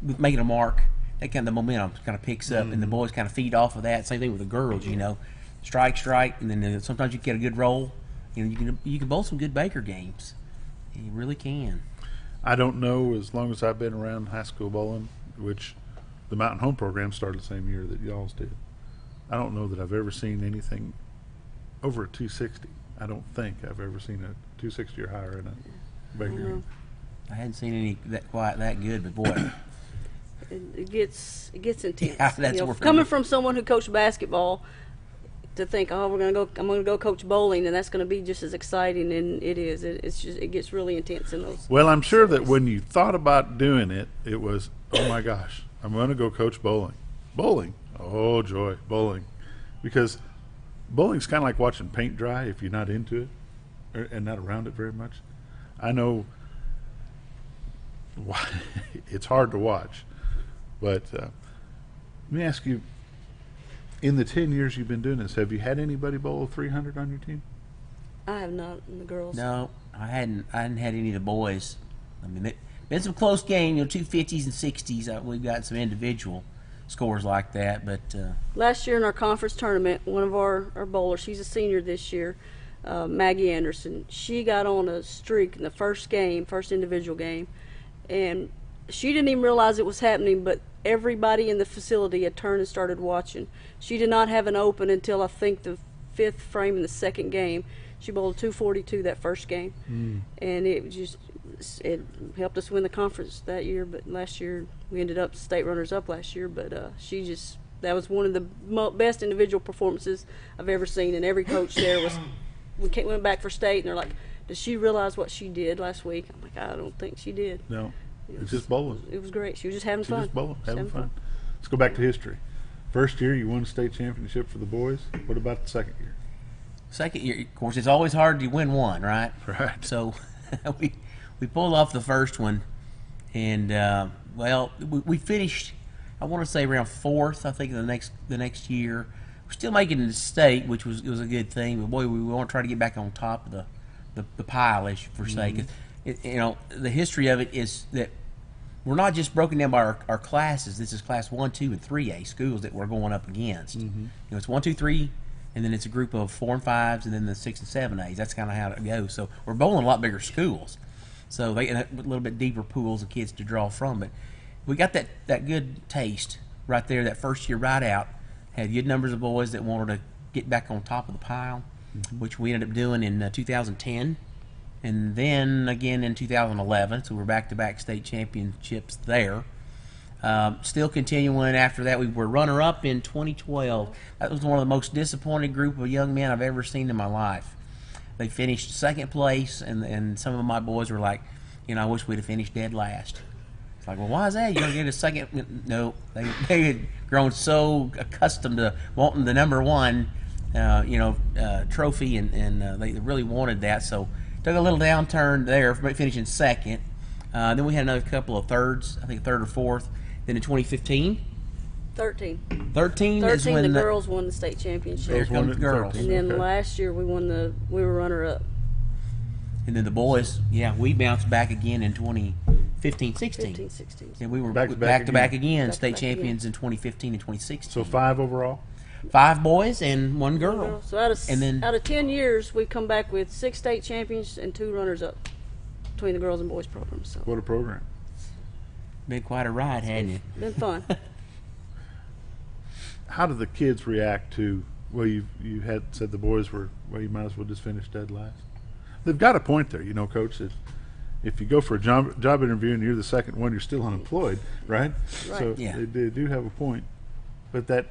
with making a mark, that kind of the momentum kind of picks up, and the boys kind of feed off of that. Same thing with the girls, strike, and then sometimes you get a good roll. You can bowl some good Baker games. You really can. I don't know, as long as I've been around high school bowling, which the Mountain Home program started the same year that y'all's did. I don't know that I've ever seen anything over a 260. I don't think I've ever seen a 260 or higher in a Baker game. I hadn't seen any quite that good, but boy, it gets intense. Yeah, that's coming from someone who coached basketball, to think, I'm gonna go coach bowling, and that's gonna be just as exciting, and it is. It gets really intense in those. Well, I'm sure that when you thought about doing it, it was, oh my gosh, I'm going to go coach bowling. Bowling, oh joy, bowling, because bowling's kind of like watching paint dry if you're not into it and not around it very much. I know it's hard to watch, but let me ask you. In the 10 years you've been doing this, have you had anybody bowl 300 on your team? I have not, in the girls. No, I hadn't had any of the boys. I mean, been some close games, 250s and 60s. We've got some individual scores like that, but last year in our conference tournament, one of our bowlers, she's a senior this year, Maggie Anderson, she got on a streak in the first individual game, and she didn't even realize it was happening, but everybody in the facility had turned and started watching. She did not have an open until I think the 5th frame in the second game. She bowled 242 that first game, and it helped us win the conference that year. But last year we ended up state runners up last year. But she just That was one of the best individual performances I've ever seen, and every coach there was. We went back for state, and they're like, "Does she realize what she did last week?" I'm like, "I don't think she did." No, it's just bowling. It was great. She was just having fun. Just bowling, having fun. Let's go back to history. First year, you won a state championship for the boys. What about the second year? Second year, of course, it's always hard to win one, right? Right. So we pulled off the first one, and well, we finished. I want to say around fourth. I think the next year, we're still making the state, which was a good thing. But boy, we want to try to get back on top of the pile, as per se. 'Cause you know, the history of it is that we're not just broken down by our classes. This is class 1, 2, and 3A schools that we're going up against. You know, it's 1, 2, 3. And then it's a group of 4 and 5s, and then the 6 and 7As. That's kind of how it goes. So we're bowling a lot bigger schools, so they get a little bit deeper pools of kids to draw from. But we got that good taste right there. That first year, right out, had good numbers of boys that wanted to get back on top of the pile, which we ended up doing in 2010, and then again in 2011. So we're back-to-back state championships there. Still continuing after that. We were runner-up in 2012. That was one of the most disappointed group of young men I've ever seen in my life. They finished second place, and some of my boys were like, you know, I wish we'd have finished dead last. It's like, well, why is that? You're going to get a second? No. They had grown so accustomed to wanting the number one, trophy, and they really wanted that. So took a little downturn there, finishing second. Then we had another couple of thirds, I think third or fourth. Then in 2015, 13 is when the girls won the state championship. There comes the girls. And then last year we were runner-up. And then the boys, we bounced back again in 2015, 16. And we were back to back again, state champions in 2015 and 2016. So 5 overall? 5 boys and 1 girl. So out of 10 years, we've come back with 6 state champions and 2 runners-up between the girls and boys programs. So. What a program. Been quite a ride, hadn't you? Been fun. How do the kids react to, well, you had said the boys were, well, you might as well just finish dead last? They've got a point there, you know, Coach, that if you go for a job interview and you're the second one, you're still unemployed, right? So they do have a point. But that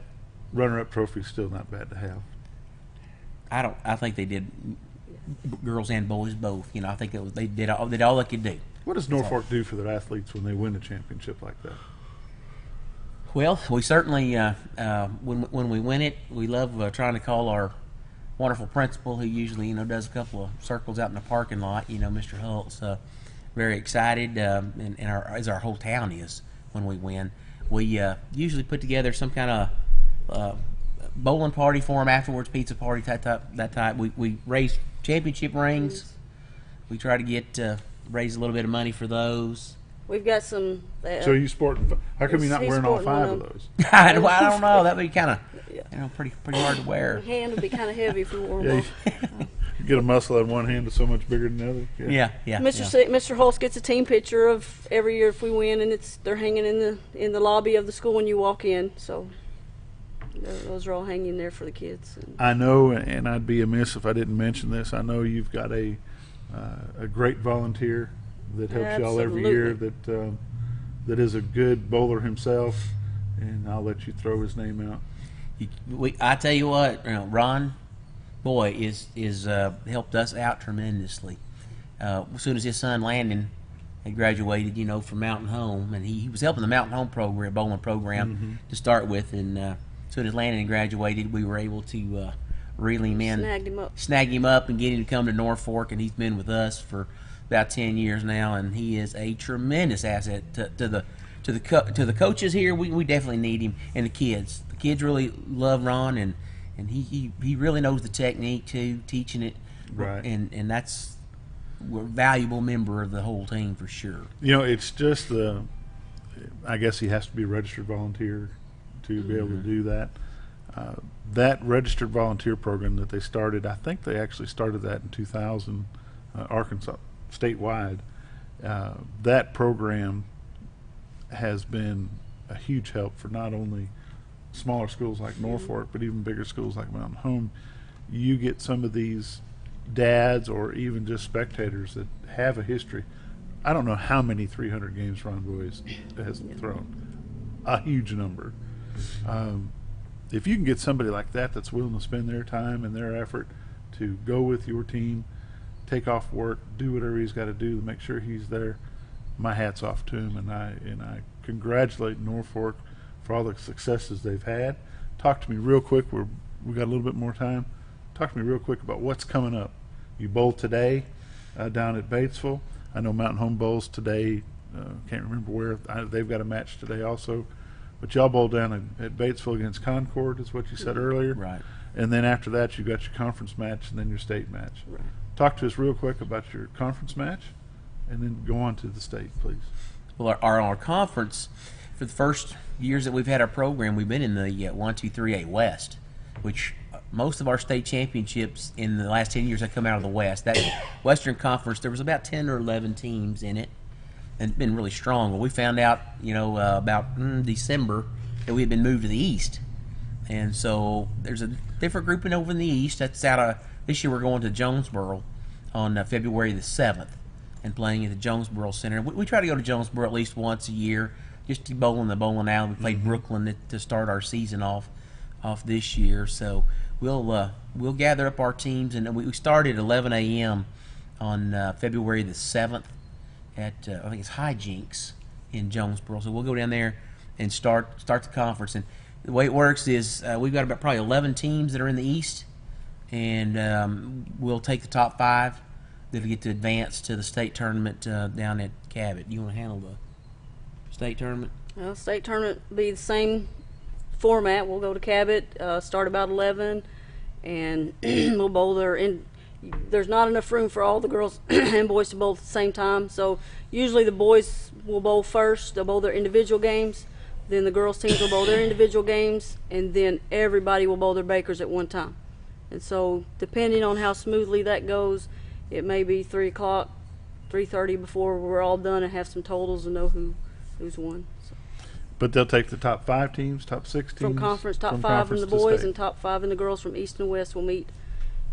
runner-up trophy is still not bad to have. I think they did, girls and boys both. You know, I think they did all they could do. What does Norfork do for their athletes when they win a championship like that? Well, we certainly, when we win it, we love trying to call our wonderful principal, who usually, does a couple of circles out in the parking lot, Mr. Hultz. Very excited, as our whole town is when we win. We usually put together some kind of bowling party for them afterwards, pizza party, that type. We raise championship rings. We try to get raise a little bit of money for those. We've got some. So you sporting? How come you're not wearing all 5 of those? I don't know. That'd be kind of pretty hard to wear. The hand would be kind of heavy if we wore them. You get a muscle in one hand that's so much bigger than the other. Yeah. Mr. Holtz gets a team picture of every year if we win, and they're hanging in the lobby of the school when you walk in. So those are all hanging there for the kids. I know, and I'd be amiss if I didn't mention this. I know you've got a great volunteer that helps y'all every year, that is a good bowler himself, and I'll let you throw his name out. I tell you what, Ron, boy, is helped us out tremendously. As soon as his son Landon had graduated, from Mountain Home, and he was helping the Mountain Home program, bowling program, to start with, and as soon as Landon graduated, we were able to reel him in, snag him up, and get him to come to Norfork, and he's been with us for about 10 years now, and he is a tremendous asset to the coaches here. We definitely need him, and the kids. The kids really love Ron, and he really knows the technique too, teaching it, right? And that's a valuable member of the whole team for sure. It's just I guess he has to be a registered volunteer to be able to do that. That registered volunteer program that they started, I think they actually started that in 2000, Arkansas, statewide. That program has been a huge help for not only smaller schools like Norfork, but even bigger schools like Mountain Home. You get some of these dads or even just spectators that have a history. I don't know how many 300 games Ron Boys has thrown. A huge number. if you can get somebody like that that's willing to spend their time and their effort to go with your team, take off work, do whatever he's got to do to make sure he's there, my hat's off to him, and I congratulate Norfork for all the successes they've had. Talk to me real quick. We got a little bit more time. Talk to me real quick about what's coming up. You bowl today down at Batesville. I know Mountain Home bowls today. Can't remember where. They've got a match today also. But y'all bowl down at Batesville against Concord, is what you said earlier. Right. And then after that, you got your conference match and then your state match. Right. Talk to us real quick about your conference match, and then go on to the state, please. Well, our conference, for the first years that we've had our program, we've been in the 1-2-3-8 West, which most of our state championships in the last 10 years have come out of the West. That Western Conference, there was about 10 or 11 teams in it, and it's been really strong. Well, we found out, about December that we had been moved to the East, and so there's a different grouping over in the East. That's out of this year. We're going to Jonesboro on February the 7th and playing at the Jonesboro Center. We try to go to Jonesboro at least once a year, just to bowl in the bowling alley. We played Brooklyn to start our season off this year, so we'll gather up our teams, and we started at 11 a.m. on February the 7th at I think it's Hijinks in Jonesboro. So we'll go down there and start the conference. And the way it works is we've got about probably 11 teams that are in the East, and we'll take the top 5 that'll get to advance to the state tournament down at Cabot. You want to handle the state tournament? Well, state tournament will be the same format. We'll go to Cabot, start about 11, and we'll bowl there. There's not enough room for all the girls and boys to bowl at the same time, so usually the boys will bowl first. They'll bowl their individual games, then the girls' teams will bowl their individual games, and then everybody will bowl their bakers at one time. And so depending on how smoothly that goes, it may be 3 o'clock, 3:30 before we're all done and have some totals and know who's won. So. But they'll take the top 5 teams, top 6 teams? From conference, top 5 from the boys and top 5 and the girls from East and West will meet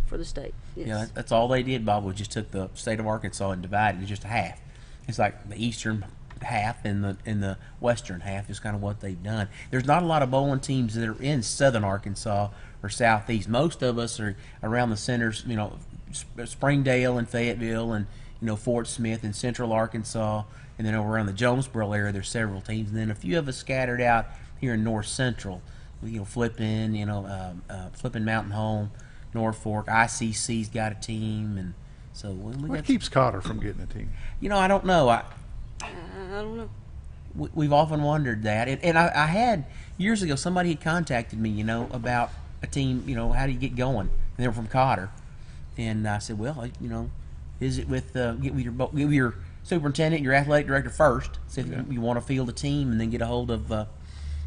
for the state. Yes. Yeah, that's all they did, Bob, was just took the state of Arkansas and divided it just a half. It's like the eastern half and the western half is kind of what they've done. There's not a lot of bowling teams that are in southern Arkansas or southeast. Most of us are around the centers, Springdale and Fayetteville and Fort Smith and central Arkansas, and then over around the Jonesboro area there's several teams, and then a few of us scattered out here in north central. Flipping Mountain Home, Norfork, ICC's got a team, and so what keeps Cotter from getting a team? I don't know. I don't know. We've often wondered that, and I had years ago somebody had contacted me, about a team. How do you get going? And they were from Cotter, and I said, well, is it with get with your superintendent, your athletic director first. See if you want to field a team, and then get a hold of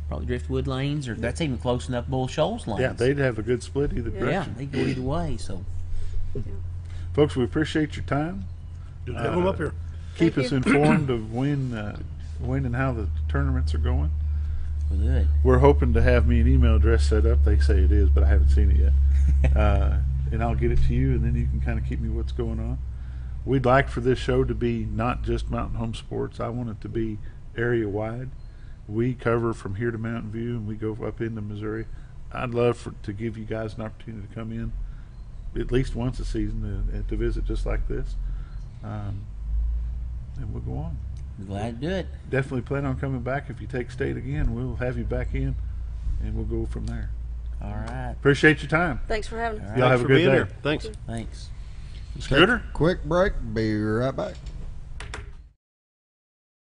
probably Driftwood Lanes, or that's even close enough. Bull Shoals Lanes. Yeah, they'd have a good split either direction. Yeah, they go either way. So, folks, we appreciate your time. Good to have them up here. Keep us informed of when and how the tournaments are going. Well, good. We're hoping to have me an email address set up. They say it is, but I haven't seen it yet. And I'll get it to you, and then you can kind of keep me what's going on. We'd like for this show to be not just Mountain Home Sports. I want it to be area wide. We cover from here to Mountain View, and we go up into Missouri. I'd love to give you guys an opportunity to come in at least once a season to visit just like this. And we'll go on. Glad to do it. Definitely plan on coming back. If you take state again, we'll have you back in, and we'll go from there. All right. Appreciate your time. Thanks for having us. Right. Y'all have a good day. Here. Thanks. Thanks. Scooter? Quick break. Be right back.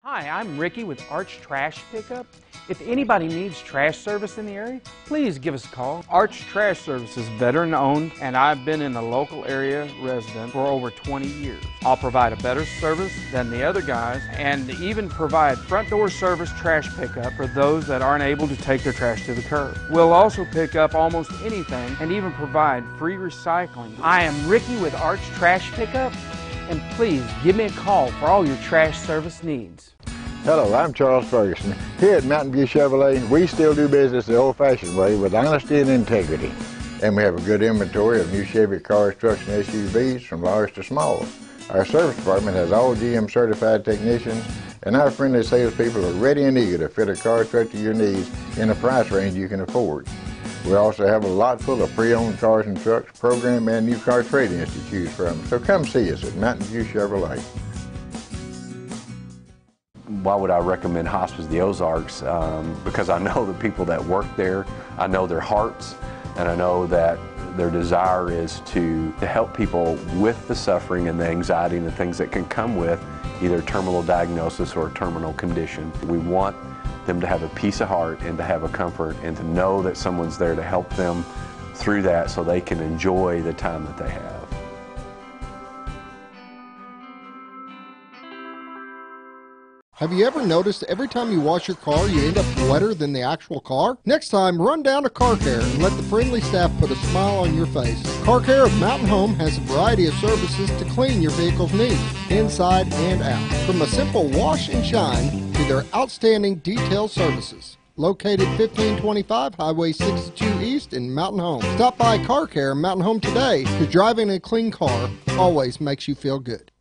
Hi, I'm Ricky with Arch Trash Pickup. If anybody needs trash service in the area, please give us a call. Arch Trash Service is veteran owned, and I've been in the local area resident for over 20 years. I'll provide a better service than the other guys, and even provide front door service trash pickup for those that aren't able to take their trash to the curb. We'll also pick up almost anything and even provide free recycling. I am Ricky with Arch Trash Pickup, and please give me a call for all your trash service needs. Hello, I'm Charles Ferguson. Here at Mountain View Chevrolet, we still do business the old-fashioned way with honesty and integrity. And we have a good inventory of new Chevy cars, trucks, and SUVs from large to small. Our service department has all GM certified technicians, and our friendly salespeople are ready and eager to fit a car truck to your needs in a price range you can afford. We also have a lot full of pre-owned cars and trucks, program and new car trade-ins to choose from. So come see us at Mountain View Chevrolet. Why would I recommend Hospice of the Ozarks? Because I know the people that work there, I know their hearts, and I know that their desire is to help people with the suffering and the anxiety and the things that can come with either terminal diagnosis or a terminal condition. We want them to have a peace of heart and to have a comfort and to know that someone's there to help them through that so they can enjoy the time that they have. Have you ever noticed every time you wash your car, you end up wetter than the actual car? Next time, run down to Car Care and let the friendly staff put a smile on your face. Car Care of Mountain Home has a variety of services to clean your vehicle's needs, inside and out. From a simple wash and shine to their outstanding detail services. Located 1525 Highway 62 East in Mountain Home. Stop by Car Care in Mountain Home today, because driving a clean car always makes you feel good.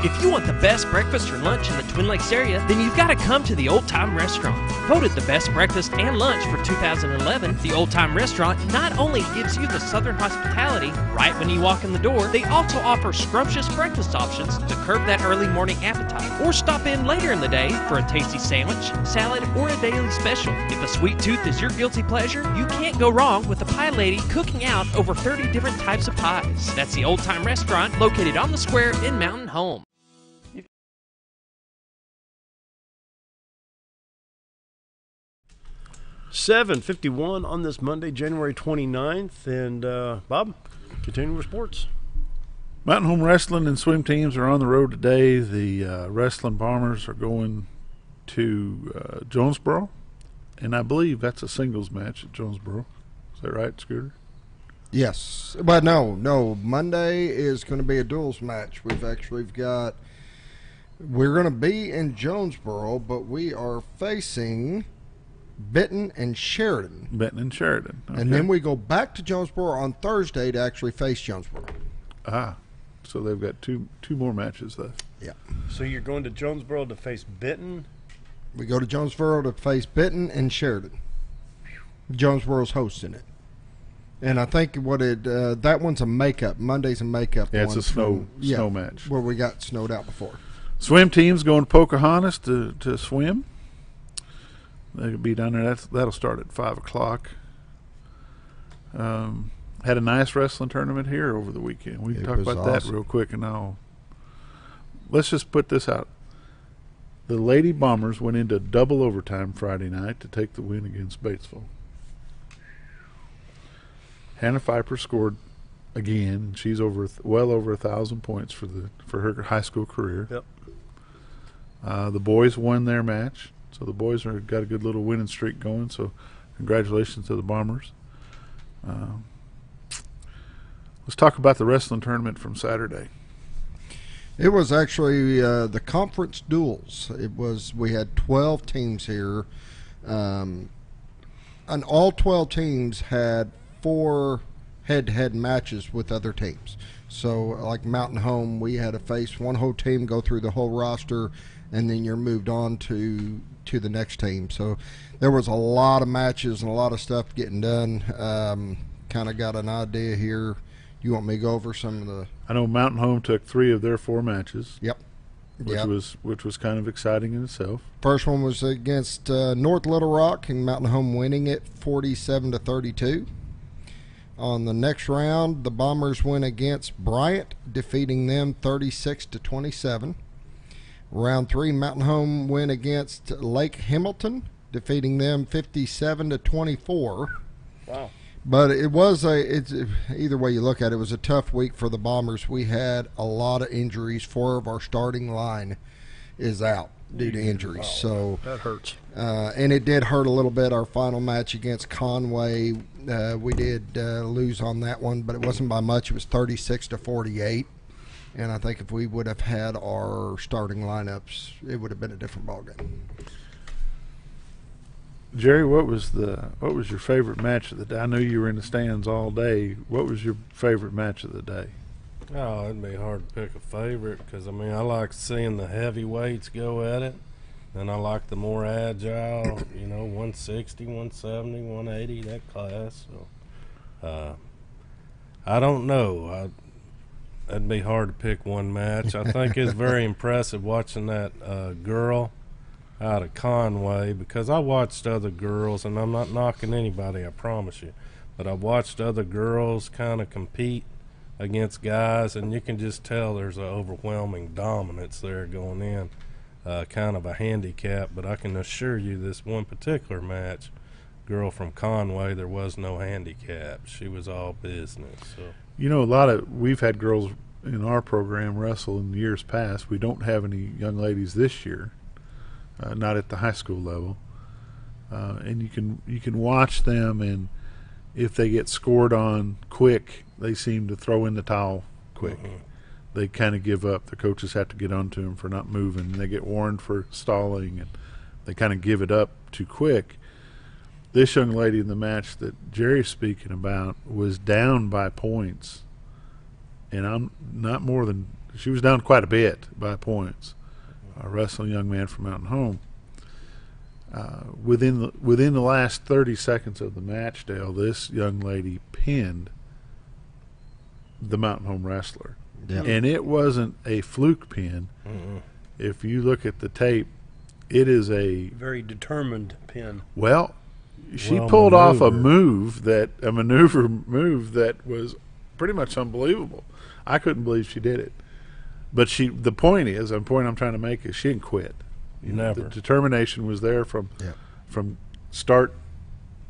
If you want the best breakfast or lunch in the Twin Lakes area, then you've got to come to the Old Time Restaurant. Voted the best breakfast and lunch for 2011, the Old Time Restaurant not only gives you the Southern hospitality right when you walk in the door, they also offer scrumptious breakfast options to curb that early morning appetite. Or stop in later in the day for a tasty sandwich, salad, or a daily special. If a sweet tooth is your guilty pleasure, you can't go wrong with the pie lady cooking out over 30 different types of pies. That's the Old Time Restaurant located on the square in Mountain Home. 7:51 on this Monday, January 29th. And Bob, continuing with sports. Mountain Home Wrestling and swim teams are on the road today. The Wrestling Bombers are going to Jonesboro, and I believe that's a singles match at Jonesboro. Is that right, Scooter? Yes. But no. Monday is going to be a duels match. We're going to be in Jonesboro, but we are facing Benton and Sheridan. Okay. And then we go back to Jonesboro on Thursday to actually face Jonesboro. So they've got two more matches left. Yeah. So you're going to Jonesboro to face Benton? We go to Jonesboro to face Benton and Sheridan. Jonesboro's hosting it. And I think that one's a makeup. Monday's a makeup. Yeah, it's a snow match. Where we got snowed out before. Swim team's going to Pocahontas to swim. They'll be down there. That'll start at 5 o'clock. Had a nice wrestling tournament here over the weekend. We can talk about that real quick, and let's just put this out. The Lady Bombers went into double overtime Friday night to take the win against Batesville. Hannah Pfeiffer scored again. She's well over 1,000 points for her high school career. Yep. The boys won their match. So the boys got a good little winning streak going. So congratulations to the Bombers. Let's talk about the wrestling tournament from Saturday. It was actually the conference duels. We had 12 teams here, and all 12 teams had 4 head-to-head matches with other teams. So like Mountain Home, we had to face one whole team, go through the whole roster, and then you're moved on to the next team. So there was a lot of matches and a lot of stuff getting done. Kind of got an idea here. You want me to go over some of the... I know Mountain Home took 3 of their 4 matches. Yep. Which was kind of exciting in itself. First one was against North Little Rock, and Mountain Home winning it 47-32. On the next round, the Bombers went against Bryant, defeating them 36-27. Round 3, Mountain Home went against Lake Hamilton, defeating them 57-24. Wow. But either way you look at it, it was a tough week for the Bombers. We had a lot of injuries. 4 of our starting line is out due to injuries. So that hurts. And it did hurt a little bit. Our final match against Conway, we did lose on that one, but it wasn't by much. It was 36-48. And I think if we would have had our starting lineups, it would have been a different ballgame. Jerry, what was your favorite match of the day? I know you were in the stands all day. What was your favorite match of the day? Oh, it'd be hard to pick a favorite because, I like seeing the heavyweights go at it. And I like the more agile, 160, 170, 180, that class. So, I don't know. That'd be hard to pick one match. I think it's very impressive watching that girl out of Conway, because I watched other girls, and I'm not knocking anybody, I promise you, but I watched other girls kind of compete against guys, and you can just tell there's an overwhelming dominance there going in, kind of a handicap. But I can assure you this one particular match, girl from Conway, there was no handicap. She was all business. So we've had girls in our program wrestle in years past. We don't have any young ladies this year, not at the high school level, and you can watch them, and if they get scored on quick, they seem to throw in the towel quick. They kind of give up. The coaches have to get onto them for not moving. They get warned for stalling, and they kind of give it up too quick. This young lady in the match that Jerry's speaking about was down by points, and she was down quite a bit by points. A wrestling young man from Mountain Home. Within the last 30 seconds of the match, Dale, this young lady pinned the Mountain Home wrestler. Yep. And it wasn't a fluke pin. If you look at the tape, it is a very determined pin. She pulled off a maneuver move that was pretty much unbelievable. I couldn't believe she did it. But the point I'm trying to make is she didn't quit. Never. The determination was there from start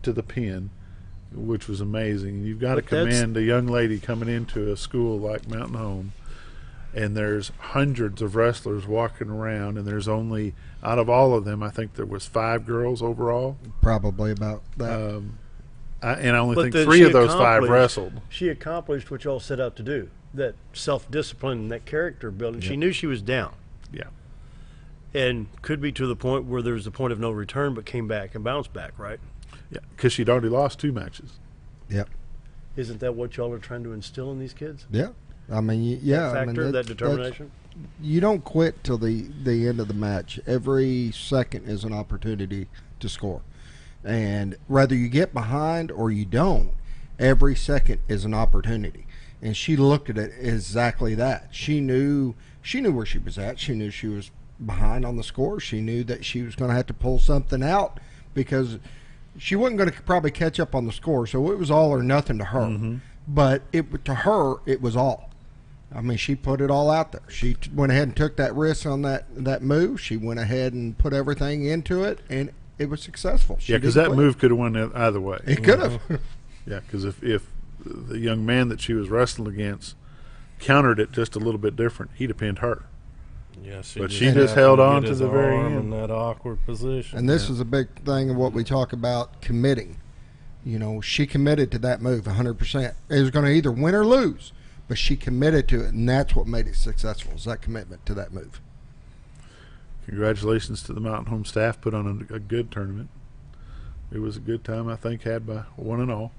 to the pin, which was amazing. You've got to commend a young lady coming into a school like Mountain Home, and there's hundreds of wrestlers walking around, and there's only, out of all of them, I think there was 5 girls overall. Probably about that. And I only think 3 of those 5 wrestled. She accomplished what y'all set out to do, that self-discipline and that character building. She knew she was down. Yeah. And could be to the point where there was a point of no return, but came back and bounced back, right? Yeah, because she'd already lost 2 matches. Yep. Isn't that what y'all are trying to instill in these kids? Yeah. I mean, that determination? You don't quit till the end of the match. Every second is an opportunity to score. And whether you get behind or you don't, every second is an opportunity. And she looked at it exactly that. She knew where she was at. She knew she was behind on the score. She knew that she was going to have to pull something out because she wasn't going to probably catch up on the score. So it was all or nothing to her. But to her, it was all. I mean, she put it all out there. She went ahead and took that risk on that move. She went ahead and put everything into it, and it was successful. Because that move could have went either way. It could have. Yeah, because if the young man that she was wrestling against countered it just a little bit different, he'd have pinned her. Yeah, but she just held on to the very end in that awkward position. And this is a big thing of what we talk about, committing. She committed to that move 100%. It was going to either win or lose, but she committed to it, and that's what made it successful, is that commitment to that move. Congratulations to the Mountain Home staff. Put on a good tournament. It was a good time, I think, had by one and all.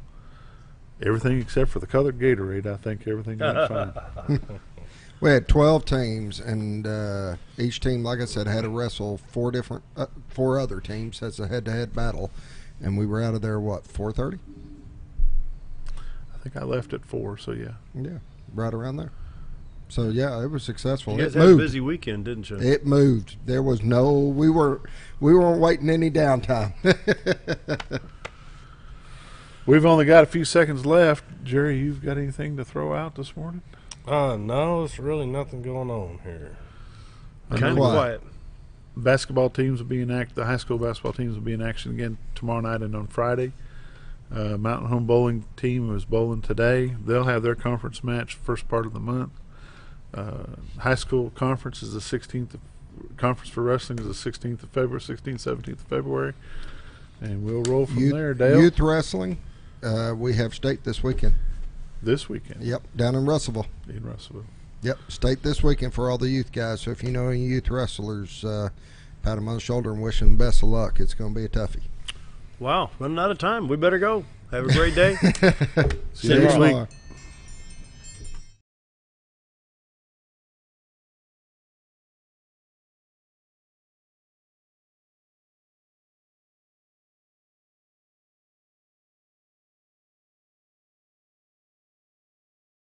Everything except for the colored Gatorade, I think everything went fine. We had 12 teams, and each team, like I said, had to wrestle 4 other teams as a head-to-head battle, and we were out of there, 4:30? I think I left at 4, so yeah. Yeah, right around there. So, yeah, it was successful. You guys had a busy weekend, didn't you? It moved. There was we weren't waiting any downtime. We've only got a few seconds left. Jerry, you've got anything to throw out this morning? No, it's really nothing going on here. Kind of quiet. Basketball teams will be in action. The high school basketball teams will be in action again tomorrow night and on Friday. Mountain Home bowling team was bowling today. They'll have their conference match first part of the month. High school conference is the 16th. Conference for wrestling is the 16th of February, 16th, 17th of February. And we'll roll from there, Dale. Youth wrestling, we have state this weekend. This weekend? Yep, down in Russellville. In Russellville. Yep, state this weekend for all the youth guys. So if you know any youth wrestlers, pat them on the shoulder and wish them the best of luck. It's going to be a toughie. Wow, running out of time. We better go. Have a great day. See you next week.